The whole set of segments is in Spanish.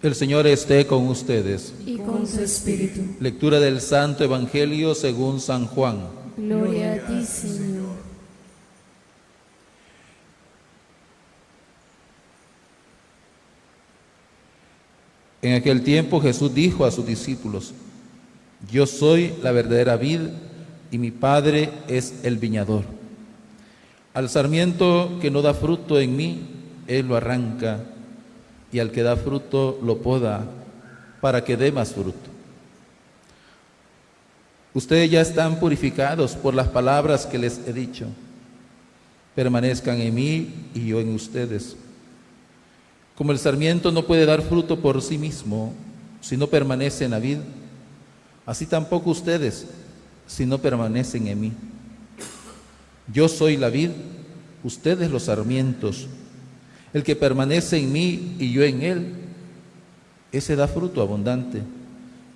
El Señor esté con ustedes. Y con su espíritu. Lectura del Santo Evangelio según San Juan. Gloria a ti, Señor. En aquel tiempo Jesús dijo a sus discípulos: Yo soy la verdadera vid y mi Padre es el viñador. Al sarmiento que no da fruto en mí, Él lo arranca, y al que da fruto lo poda, para que dé más fruto. Ustedes ya están purificados por las palabras que les he dicho. Permanezcan en mí y yo en ustedes. Como el sarmiento no puede dar fruto por sí mismo si no permanece en la vid, así tampoco ustedes si no permanecen en mí. Yo soy la vid, ustedes los sarmientos. El que permanece en mí y yo en él, ese da fruto abundante,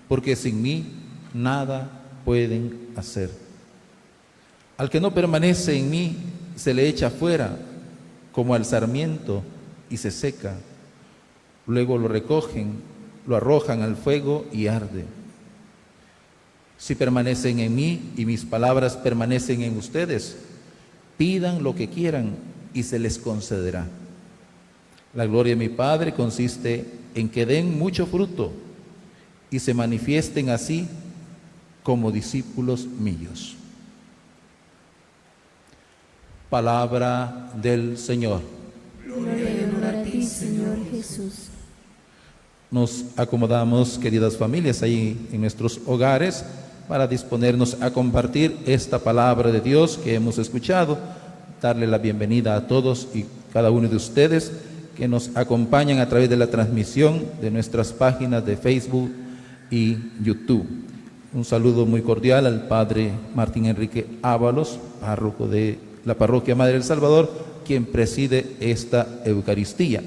porque sin mí nada pueden hacer. Al que no permanece en mí, se le echa fuera, como al sarmiento, y se seca. Luego lo recogen, lo arrojan al fuego y arde. Si permanecen en mí y mis palabras permanecen en ustedes, pidan lo que quieran y se les concederá. La gloria de mi Padre consiste en que den mucho fruto y se manifiesten así como discípulos míos. Palabra del Señor. Gloria y honor a ti, Señor Jesús. Nos acomodamos, queridas familias, ahí en nuestros hogares para disponernos a compartir esta palabra de Dios que hemos escuchado. Darle la bienvenida a todos y cada uno de ustedes que nos acompañan a través de la transmisión de nuestras páginas de Facebook y YouTube. Un saludo muy cordial al Padre Martín Enrique Ábalos, párroco de la Parroquia Madre del Salvador, quien preside esta Eucaristía.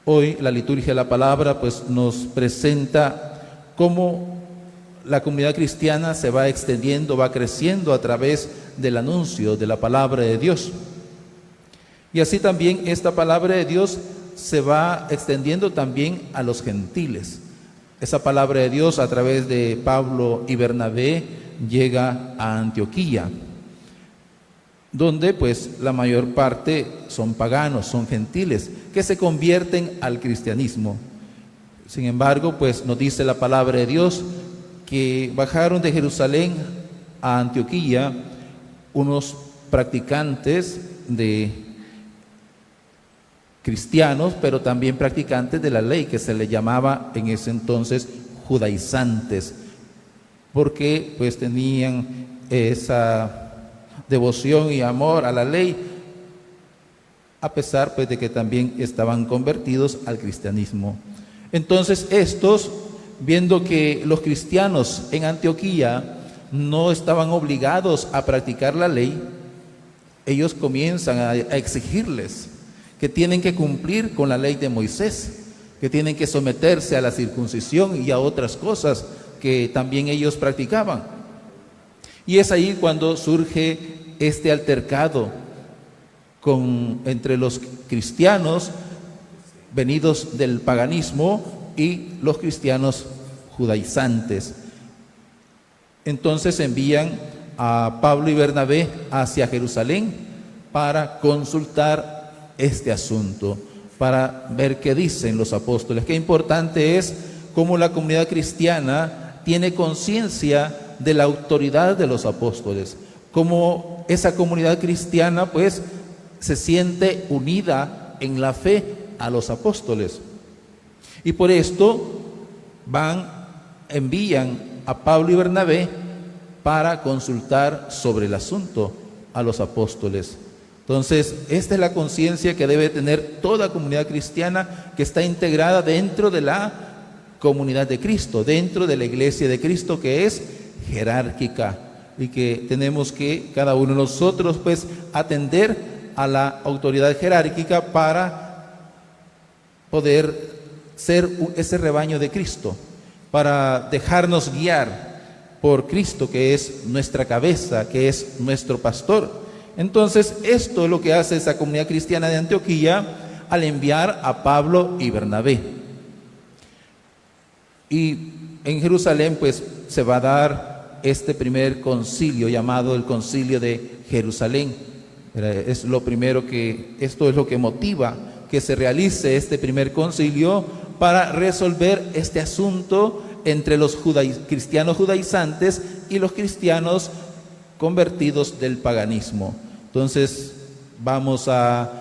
Hoy la liturgia de la palabra pues nos presenta cómo la comunidad cristiana se va extendiendo, va creciendo a través del anuncio de la palabra de Dios. Y así también esta palabra de Dios se va extendiendo también a los gentiles. Esa palabra de Dios a través de Pablo y Bernabé llega a Antioquía, donde pues la mayor parte son paganos, son gentiles, que se convierten al cristianismo. Sin embargo, pues nos dice la palabra de Dios que bajaron de Jerusalén a Antioquía unos practicantes de cristianos, pero también practicantes de la ley, que se le llamaba en ese entonces judaizantes, porque pues tenían esa devoción y amor a la ley, a pesar pues de que también estaban convertidos al cristianismo. Entonces estos, viendo que los cristianos en Antioquía no estaban obligados a practicar la ley, ellos comienzan a exigirles que tienen que cumplir con la ley de Moisés, que tienen que someterse a la circuncisión y a otras cosas que también ellos practicaban. Y es ahí cuando surge este altercado entre los cristianos venidos del paganismo y los cristianos judaizantes. Entonces envían a Pablo y Bernabé hacia Jerusalén para consultar este asunto, para ver qué dicen los apóstoles. Qué importante es cómo la comunidad cristiana tiene conciencia de la autoridad de los apóstoles, cómo esa comunidad cristiana pues se siente unida en la fe a los apóstoles. Y por esto envían a Pablo y Bernabé para consultar sobre el asunto a los apóstoles. Entonces, esta es la conciencia que debe tener toda comunidad cristiana que está integrada dentro de la comunidad de Cristo, dentro de la iglesia de Cristo, que es jerárquica, y que tenemos que cada uno de nosotros pues atender a la autoridad jerárquica para poder ser ese rebaño de Cristo, para dejarnos guiar por Cristo, que es nuestra cabeza, que es nuestro pastor. Entonces, esto es lo que hace esa comunidad cristiana de Antioquía al enviar a Pablo y Bernabé. Y en Jerusalén pues se va a dar este primer concilio llamado el Concilio de Jerusalén. Es lo primero esto es lo que motiva que se realice este primer concilio para resolver este asunto entre los cristianos judaizantes y los cristianos convertidos del paganismo. Entonces vamos a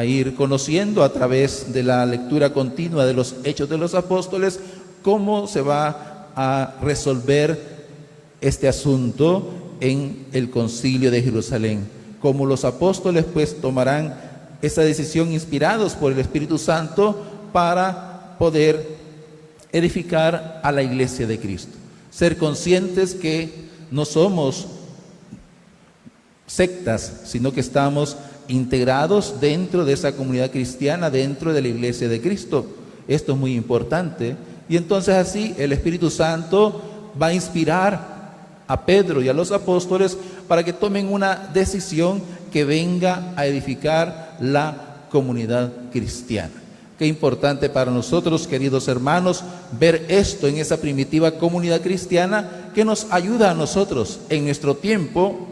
ir conociendo a través de la lectura continua de los Hechos de los Apóstoles cómo se va a resolver este asunto en el Concilio de Jerusalén. Cómo los apóstoles pues tomarán esa decisión inspirados por el Espíritu Santo para poder edificar a la iglesia de Cristo. Ser conscientes que no somos sectas, sino que estamos integrados dentro de esa comunidad cristiana, dentro de la iglesia de Cristo. Esto es muy importante. Y entonces así el Espíritu Santo va a inspirar a Pedro y a los apóstoles para que tomen una decisión que venga a edificar la comunidad cristiana. Qué importante para nosotros, queridos hermanos, ver esto en esa primitiva comunidad cristiana que nos ayuda a nosotros en nuestro tiempo,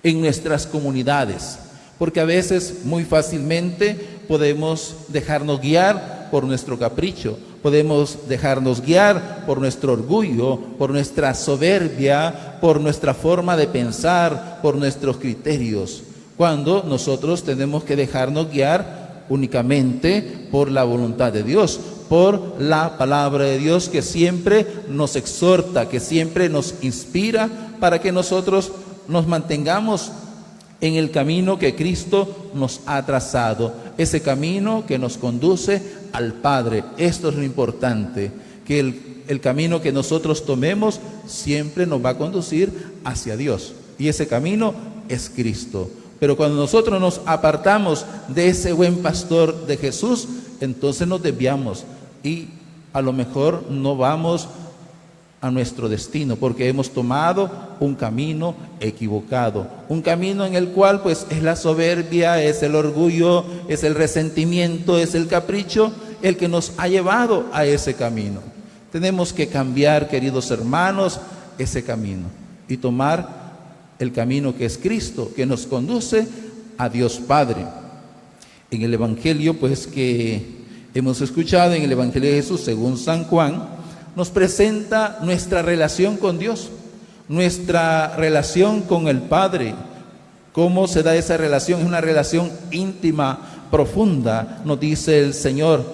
en nuestras comunidades, porque a veces muy fácilmente podemos dejarnos guiar por nuestro capricho, podemos dejarnos guiar por nuestro orgullo, por nuestra soberbia, por nuestra forma de pensar, por nuestros criterios, cuando nosotros tenemos que dejarnos guiar únicamente por la voluntad de Dios, por la palabra de Dios que siempre nos exhorta, que siempre nos inspira para que nosotros nos mantengamos en el camino que Cristo nos ha trazado, ese camino que nos conduce al Padre. Esto es lo importante, que el camino que nosotros tomemos siempre nos va a conducir hacia Dios, y ese camino es Cristo. Pero cuando nosotros nos apartamos de ese buen pastor de Jesús, entonces nos desviamos y a lo mejor no vamos a nuestro destino, porque hemos tomado un camino equivocado, un camino en el cual pues es la soberbia, es el orgullo, es el resentimiento, es el capricho el que nos ha llevado a ese camino. Tenemos que cambiar, queridos hermanos, ese camino y tomar el camino que es Cristo, que nos conduce a Dios Padre. En el Evangelio pues que hemos escuchado, en el Evangelio de Jesús según San Juan, nos presenta nuestra relación con Dios, nuestra relación con el Padre. ¿Cómo se da esa relación? Es una relación íntima, profunda, nos dice el Señor,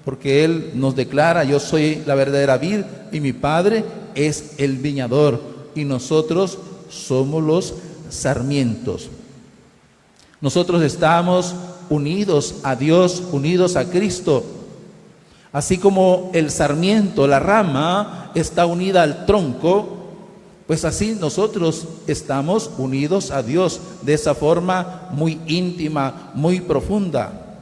porque Él nos declara: yo soy la verdadera vid y mi Padre es el viñador y nosotros somos los sarmientos. Nosotros estamos unidos a Dios, unidos a Cristo. Así como el sarmiento, la rama, está unida al tronco, pues así nosotros estamos unidos a Dios de esa forma muy íntima, muy profunda.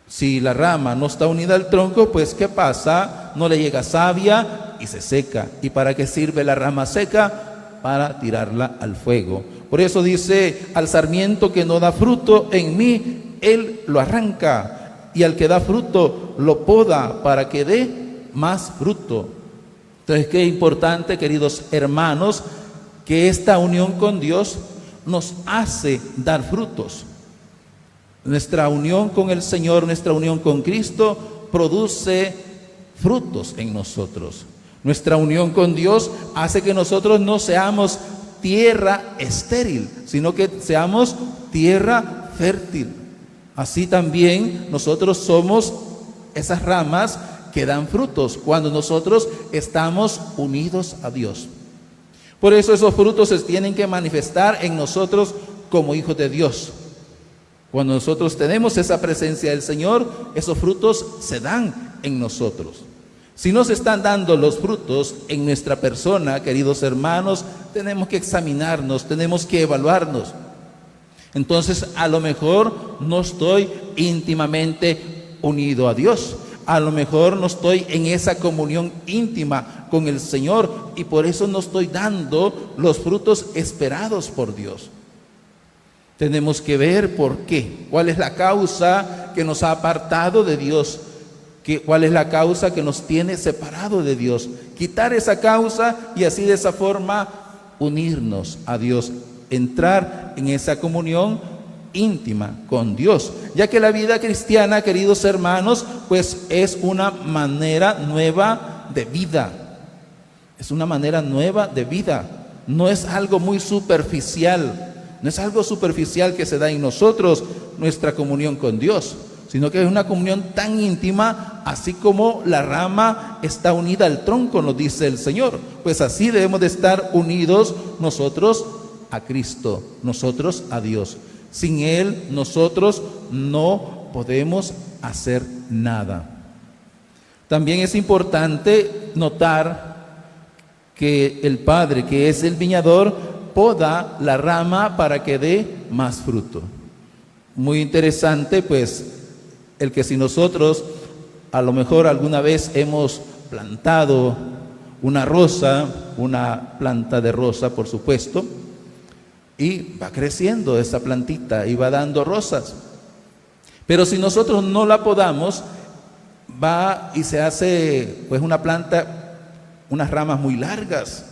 Si la rama no está unida al tronco, pues ¿qué pasa? No le llega savia y se seca. ¿Y para qué sirve la rama seca? Para tirarla al fuego. Por eso dice: al sarmiento que no da fruto en mí, Él lo arranca. Y al que da fruto, lo poda para que dé más fruto. Entonces, qué importante, queridos hermanos, que esta unión con Dios nos hace dar frutos. Nuestra unión con el Señor, nuestra unión con Cristo, produce frutos en nosotros. Nuestra unión con Dios hace que nosotros no seamos tierra estéril, sino que seamos tierra fértil. Así también nosotros somos esas ramas que dan frutos cuando nosotros estamos unidos a Dios. Por eso esos frutos se tienen que manifestar en nosotros como hijos de Dios. Cuando nosotros tenemos esa presencia del Señor, esos frutos se dan en nosotros. Si no se están dando los frutos en nuestra persona, queridos hermanos, tenemos que examinarnos, tenemos que evaluarnos. Entonces, a lo mejor no estoy íntimamente unido a Dios. A lo mejor no estoy en esa comunión íntima con el Señor y por eso no estoy dando los frutos esperados por Dios. Tenemos que ver por qué, cuál es la causa que nos ha apartado de Dios, ¿Cuál es la causa que nos tiene separados de Dios? Quitar esa causa y así de esa forma unirnos a Dios, entrar en esa comunión íntima con Dios, ya que la vida cristiana, queridos hermanos, pues es una manera nueva de vida. Es una manera nueva de vida. No es algo muy superficial. No es algo superficial que se da en nosotros, nuestra comunión con Dios, sino que es una comunión tan íntima, así como la rama está unida al tronco, nos dice el Señor. Pues así debemos de estar unidos nosotros a Cristo, nosotros a Dios. Sin Él nosotros no podemos hacer nada. También es importante notar que el Padre, que es el viñador, poda la rama para que dé más fruto. Muy interesante, pues, el que si nosotros a lo mejor alguna vez hemos plantado una rosa, una planta de rosa, por supuesto, y va creciendo esa plantita y va dando rosas. Pero si nosotros no la podamos, va y se hace pues una planta, unas ramas muy largas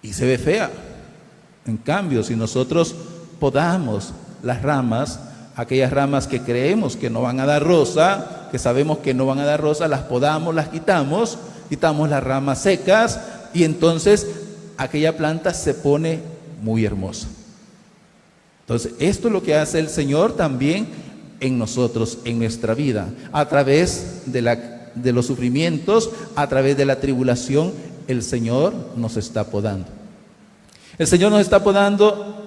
y se ve fea. En cambio, si nosotros podamos las ramas, aquellas ramas que creemos que no van a dar rosa, que sabemos que no van a dar rosa, las podamos, las quitamos las ramas secas y entonces aquella planta se pone muy hermosa. Entonces, esto es lo que hace el Señor también en nosotros, en nuestra vida, a través de los sufrimientos, a través de la tribulación, el Señor nos está podando. El Señor nos está podando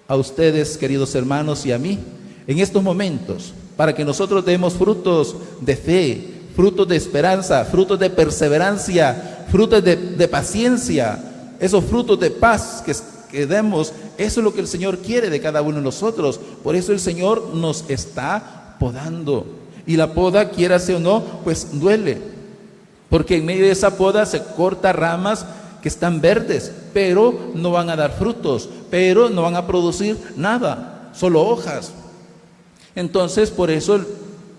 a ustedes, queridos hermanos, y a mí, en estos momentos, para que nosotros demos frutos de fe, frutos de esperanza, frutos de perseverancia, frutos de paciencia, esos frutos de paz que demos. Eso es lo que el Señor quiere de cada uno de nosotros. Por eso el Señor nos está podando. Y la poda, quiérase o no, pues duele. Porque en medio de esa poda se cortan ramas que están verdes, pero no van a dar frutos, pero no van a producir nada, solo hojas. Entonces, por eso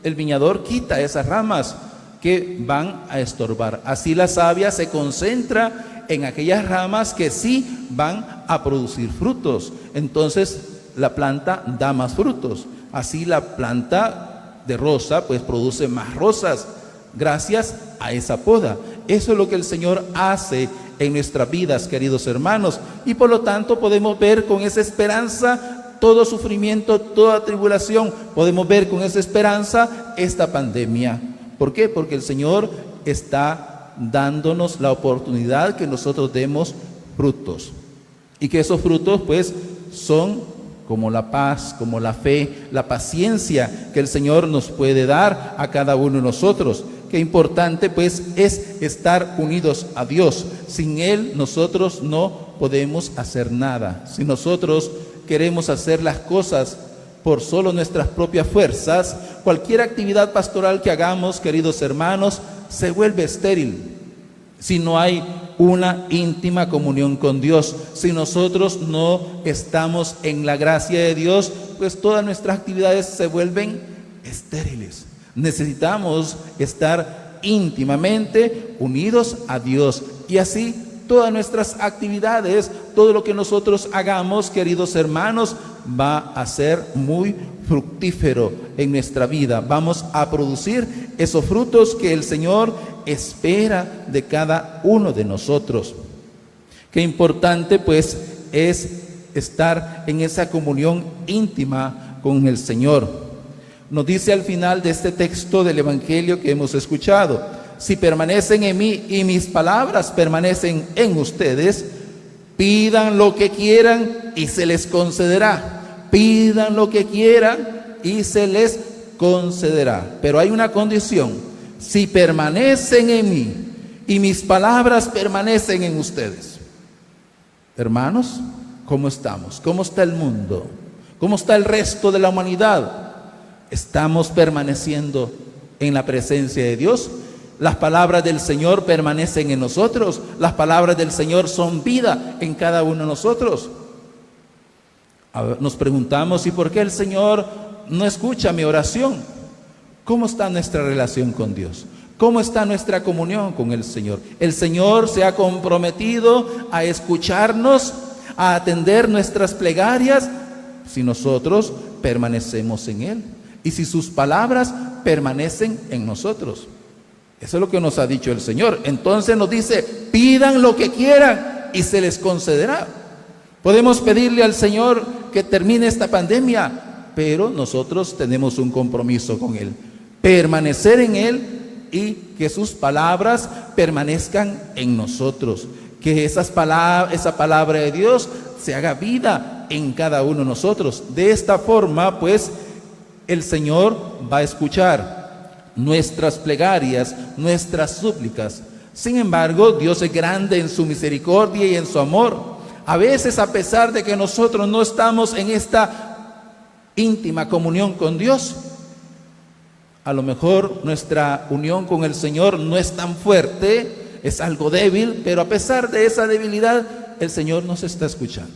el viñador quita esas ramas que van a estorbar. Así la savia se concentra en aquellas ramas que sí van a producir frutos. Entonces, la planta da más frutos. Así la planta de rosa, pues produce más rosas, gracias a esa poda. Eso es lo que el Señor hace en nuestras vidas, queridos hermanos. Y por lo tanto podemos ver con esa esperanza todo sufrimiento, toda tribulación. Podemos ver con esa esperanza esta pandemia. ¿Por qué? Porque el Señor está dándonos la oportunidad que nosotros demos frutos. Y que esos frutos pues son como la paz, como la fe, la paciencia que el Señor nos puede dar a cada uno de nosotros. Qué importante pues es estar unidos a Dios. Sin Él nosotros no podemos hacer nada. Si nosotros queremos hacer las cosas por solo nuestras propias fuerzas, cualquier actividad pastoral que hagamos, queridos hermanos, se vuelve estéril. Si no hay una íntima comunión con Dios, si nosotros no estamos en la gracia de Dios, pues todas nuestras actividades se vuelven estériles. Necesitamos estar íntimamente unidos a Dios y así todas nuestras actividades, todo lo que nosotros hagamos, queridos hermanos, va a ser muy fructífero en nuestra vida. Vamos a producir esos frutos que el Señor espera de cada uno de nosotros. Qué importante pues es estar en esa comunión íntima con el Señor. Nos dice al final de este texto del Evangelio que hemos escuchado: si permanecen en mí y mis palabras permanecen en ustedes, pidan lo que quieran y se les concederá. Pidan lo que quieran y se les concederá. Pero hay una condición: si permanecen en mí y mis palabras permanecen en ustedes. Hermanos, ¿cómo estamos? ¿Cómo está el mundo? ¿Cómo está el resto de la humanidad? ¿Estamos permaneciendo en la presencia de Dios? Las palabras del Señor permanecen en nosotros. Las palabras del Señor son vida en cada uno de nosotros. Nos preguntamos: ¿y por qué el Señor no escucha mi oración? ¿Cómo está nuestra relación con Dios? ¿Cómo está nuestra comunión con el Señor? El Señor se ha comprometido a escucharnos, a atender nuestras plegarias, si nosotros permanecemos en Él y si sus palabras permanecen en nosotros. Eso es lo que nos ha dicho el Señor. Entonces nos dice, pidan lo que quieran y se les concederá. Podemos pedirle al Señor que termine esta pandemia, pero nosotros tenemos un compromiso con Él. Permanecer en Él y que sus palabras permanezcan en nosotros. Que esa palabra de Dios se haga vida en cada uno de nosotros. De esta forma, pues, el Señor va a escuchar nuestras plegarias, nuestras súplicas. Sin embargo, Dios es grande en su misericordia y en su amor. A veces, a pesar de que nosotros no estamos en esta íntima comunión con Dios, a lo mejor nuestra unión con el Señor no es tan fuerte, es algo débil, pero a pesar de esa debilidad, el Señor nos está escuchando.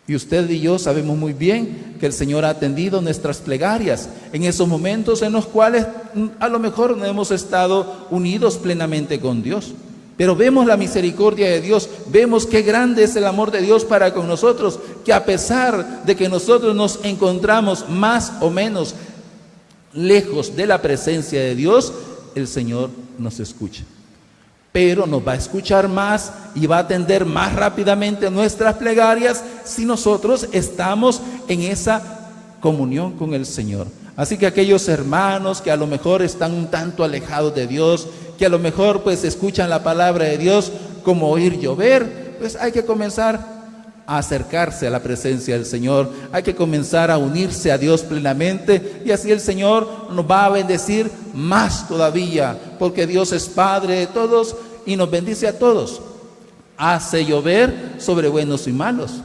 Y usted y yo sabemos muy bien que el Señor ha atendido nuestras plegarias en esos momentos en los cuales a lo mejor no hemos estado unidos plenamente con Dios. Pero vemos la misericordia de Dios, vemos qué grande es el amor de Dios para con nosotros, que a pesar de que nosotros nos encontramos más o menos lejos de la presencia de Dios, el Señor nos escucha. Pero nos va a escuchar más y va a atender más rápidamente nuestras plegarias si nosotros estamos en esa comunión con el Señor. Así que aquellos hermanos que a lo mejor están un tanto alejados de Dios, que a lo mejor pues escuchan la palabra de Dios como oír llover, pues hay que comenzar a acercarse a la presencia del Señor, hay que comenzar a unirse a Dios plenamente, y así el Señor nos va a bendecir más todavía, porque Dios es Padre de todos y nos bendice a todos. Hace llover sobre buenos y malos.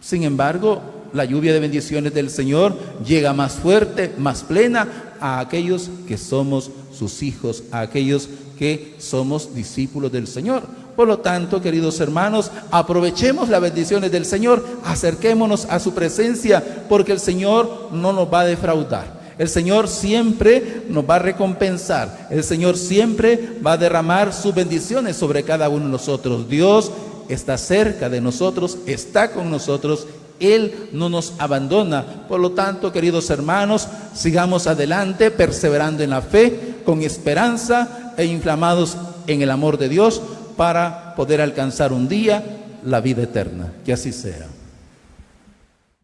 Sin embargo, la lluvia de bendiciones del Señor llega más fuerte, más plena a aquellos que somos sus hijos, a aquellos que somos discípulos del Señor. Por lo tanto, queridos hermanos, aprovechemos las bendiciones del Señor, acerquémonos a su presencia, porque el Señor no nos va a defraudar. El Señor siempre nos va a recompensar. El Señor siempre va a derramar sus bendiciones sobre cada uno de nosotros. Dios está cerca de nosotros, está con nosotros. Él no nos abandona. Por lo tanto, queridos hermanos, sigamos adelante, perseverando en la fe, con esperanza e inflamados en el amor de Dios, para poder alcanzar un día la vida eterna. Que así sea.